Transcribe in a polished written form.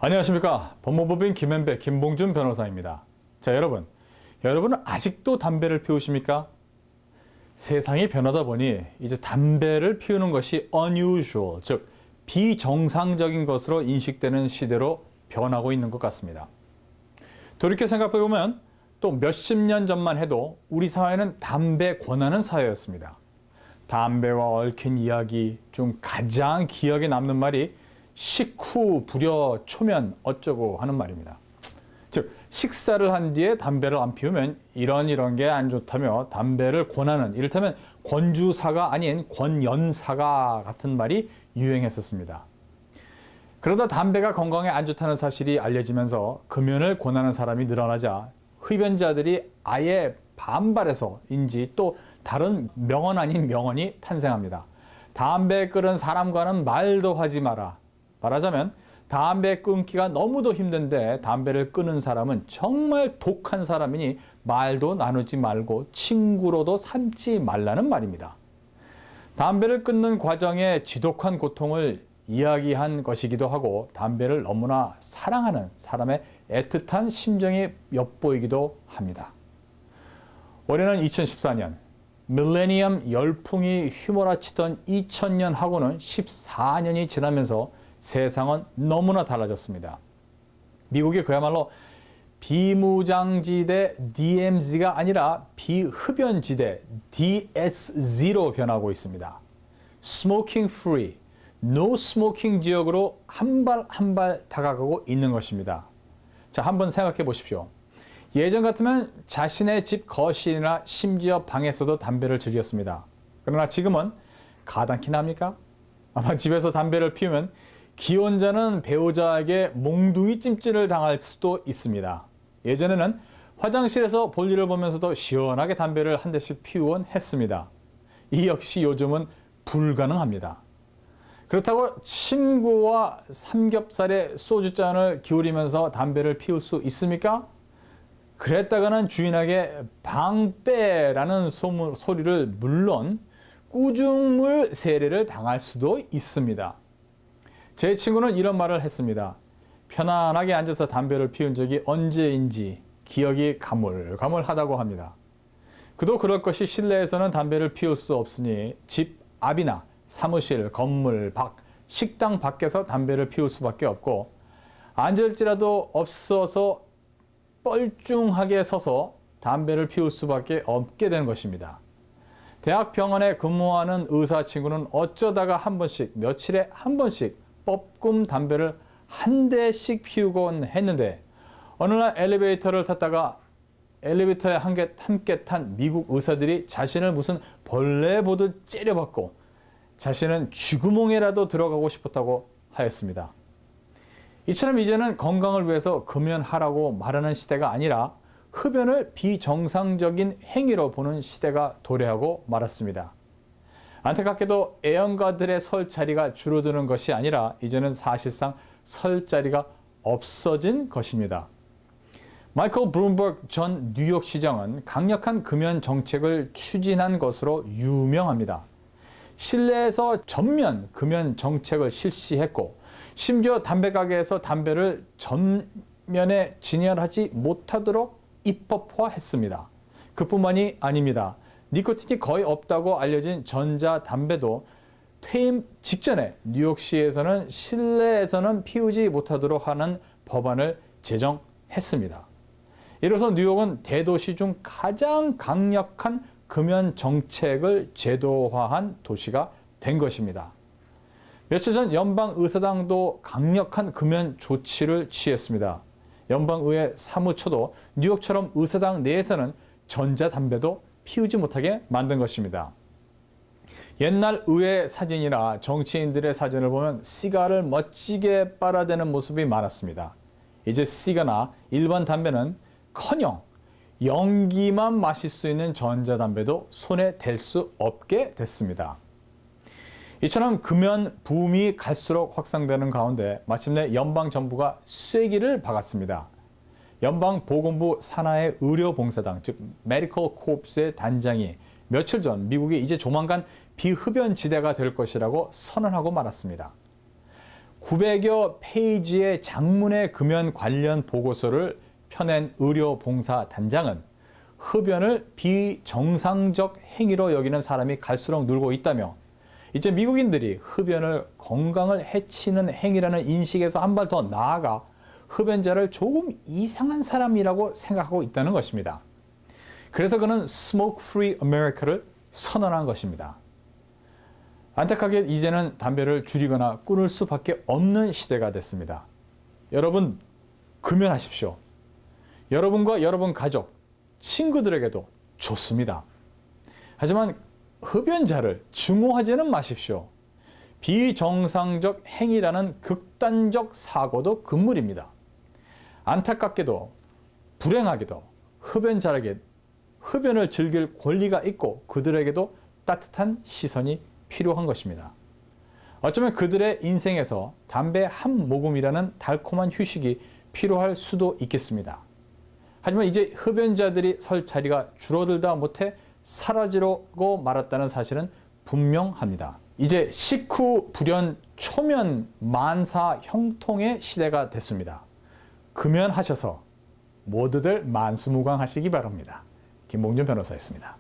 안녕하십니까. 법무법인 김현배 김봉준 변호사입니다. 자, 여러분은 아직도 담배를 피우십니까? 세상이 변하다 보니 이제 담배를 피우는 것이 unusual, 즉 비정상적인 것으로 인식되는 시대로 변하고 있는 것 같습니다. 돌이켜 생각해보면 또 몇십 년 전만 해도 우리 사회는 담배 권하는 사회였습니다. 담배와 얽힌 이야기 중 가장 기억에 남는 말이 식후 불여 초면 어쩌고 하는 말입니다. 즉 식사를 한 뒤에 담배를 안 피우면 이런 게 안 좋다며 담배를 권하는, 이를테면 권주사가 아닌 권연사가 같은 말이 유행했었습니다. 그러다 담배가 건강에 안 좋다는 사실이 알려지면서 금연을 권하는 사람이 늘어나자 흡연자들이 아예 반발해서인지 또 다른 명언 아닌 명언이 탄생합니다. 담배 끊은 사람과는 말도 하지 마라. 말하자면 담배 끊기가 너무도 힘든데 담배를 끊은 사람은 정말 독한 사람이니 말도 나누지 말고 친구로도 삼지 말라는 말입니다. 담배를 끊는 과정의 지독한 고통을 이야기한 것이기도 하고 담배를 너무나 사랑하는 사람의 애틋한 심정이 엿보이기도 합니다. 올해는 2014년, 밀레니엄 열풍이 휘몰아치던 2000년하고는 14년이 지나면서 세상은 너무나 달라졌습니다. 미국이 그야말로 비무장지대 DMZ가 아니라 비흡연지대 DSZ로 변하고 있습니다. Smoking Free, No Smoking 지역으로 한 발 한 발 다가가고 있는 것입니다. 자, 한번 생각해 보십시오. 예전 같으면 자신의 집 거실이나 심지어 방에서도 담배를 즐겼습니다. 그러나 지금은 가당키나 합니까? 아마 집에서 담배를 피우면 기혼자는 배우자에게 몽둥이 찜질을 당할 수도 있습니다. 예전에는 화장실에서 볼일을 보면서도 시원하게 담배를 한 대씩 피우곤 했습니다. 이 역시 요즘은 불가능합니다. 그렇다고 친구와 삼겹살에 소주잔을 기울이면서 담배를 피울 수 있습니까? 그랬다가는 주인에게 방빼라는 소리를 물론 꾸중물 세례를 당할 수도 있습니다. 제 친구는 이런 말을 했습니다. 편안하게 앉아서 담배를 피운 적이 언제인지 기억이 가물가물하다고 합니다. 그도 그럴 것이 실내에서는 담배를 피울 수 없으니 집 앞이나 사무실, 건물 밖, 식당 밖에서 담배를 피울 수밖에 없고 앉을지라도 없어서 뻘쭘하게 서서 담배를 피울 수밖에 없게 되는 것입니다. 대학병원에 근무하는 의사 친구는 어쩌다가 한 번씩, 며칠에 한 번씩 뻐끔 담배를 한 대씩 피우곤 했는데 어느 날 엘리베이터를 탔다가 엘리베이터에 함께 탄 미국 의사들이 자신을 무슨 벌레 보듯 째려봤고 자신은 쥐구멍에라도 들어가고 싶었다고 하였습니다. 이처럼 이제는 건강을 위해서 금연하라고 말하는 시대가 아니라 흡연을 비정상적인 행위로 보는 시대가 도래하고 말았습니다. 안타깝게도 애연가들의 설 자리가 줄어드는 것이 아니라 이제는 사실상 설 자리가 없어진 것입니다. 마이클 블룸버그 전 뉴욕시장은 강력한 금연 정책을 추진한 것으로 유명합니다. 실내에서 전면 금연 정책을 실시했고 심지어 담배 가게에서 담배를 전면에 진열하지 못하도록 입법화했습니다. 그뿐만이 아닙니다. 니코틴이 거의 없다고 알려진 전자담배도 퇴임 직전에 뉴욕시에서는 실내에서는 피우지 못하도록 하는 법안을 제정했습니다. 이로써 뉴욕은 대도시 중 가장 강력한 금연 정책을 제도화한 도시가 된 것입니다. 며칠 전 연방의사당도 강력한 금연 조치를 취했습니다. 연방의회 사무처도 뉴욕처럼 의사당 내에서는 전자담배도 피우지 못하게 만든 것입니다. 옛날 의회 사진이나 정치인들의 사진을 보면 시가를 멋지게 빨아대는 모습이 많았습니다. 이제 시가나 일반 담배는 커녕 연기만 마실 수 있는 전자담배도 손에 댈 수 없게 됐습니다. 이처럼 금연 붐이 갈수록 확산되는 가운데 마침내 연방정부가 쐐기를 박았습니다. 연방보건부 산하의 의료봉사당, 즉 메디컬 코프스의 단장이 며칠 전 미국이 이제 조만간 비흡연지대가 될 것이라고 선언하고 말았습니다. 900여 페이지의 장문의 금연 관련 보고서를 펴낸 의료봉사단장은 흡연을 비정상적 행위로 여기는 사람이 갈수록 늘고 있다며 이제 미국인들이 흡연을 건강을 해치는 행위라는 인식에서 한 발 더 나아가 흡연자를 조금 이상한 사람이라고 생각하고 있다는 것입니다. 그래서 그는 Smoke Free America를 선언한 것입니다. 안타깝게 이제는 담배를 줄이거나 끊을 수밖에 없는 시대가 됐습니다. 여러분, 금연하십시오. 여러분과 여러분 가족, 친구들에게도 좋습니다. 하지만 흡연자를 증오하지는 마십시오. 비정상적 행위라는 극단적 사고도 금물입니다. 안타깝게도 불행하게도 흡연자에게 흡연을 즐길 권리가 있고 그들에게도 따뜻한 시선이 필요한 것입니다. 어쩌면 그들의 인생에서 담배 한 모금이라는 달콤한 휴식이 필요할 수도 있겠습니다. 하지만 이제 흡연자들이 설 자리가 줄어들다 못해 사라지고 말았다는 사실은 분명합니다. 이제 식후 불연 초면 만사 형통의 시대가 됐습니다. 금연하셔서 모두들 만수무강하시기 바랍니다. 김봉준 변호사였습니다.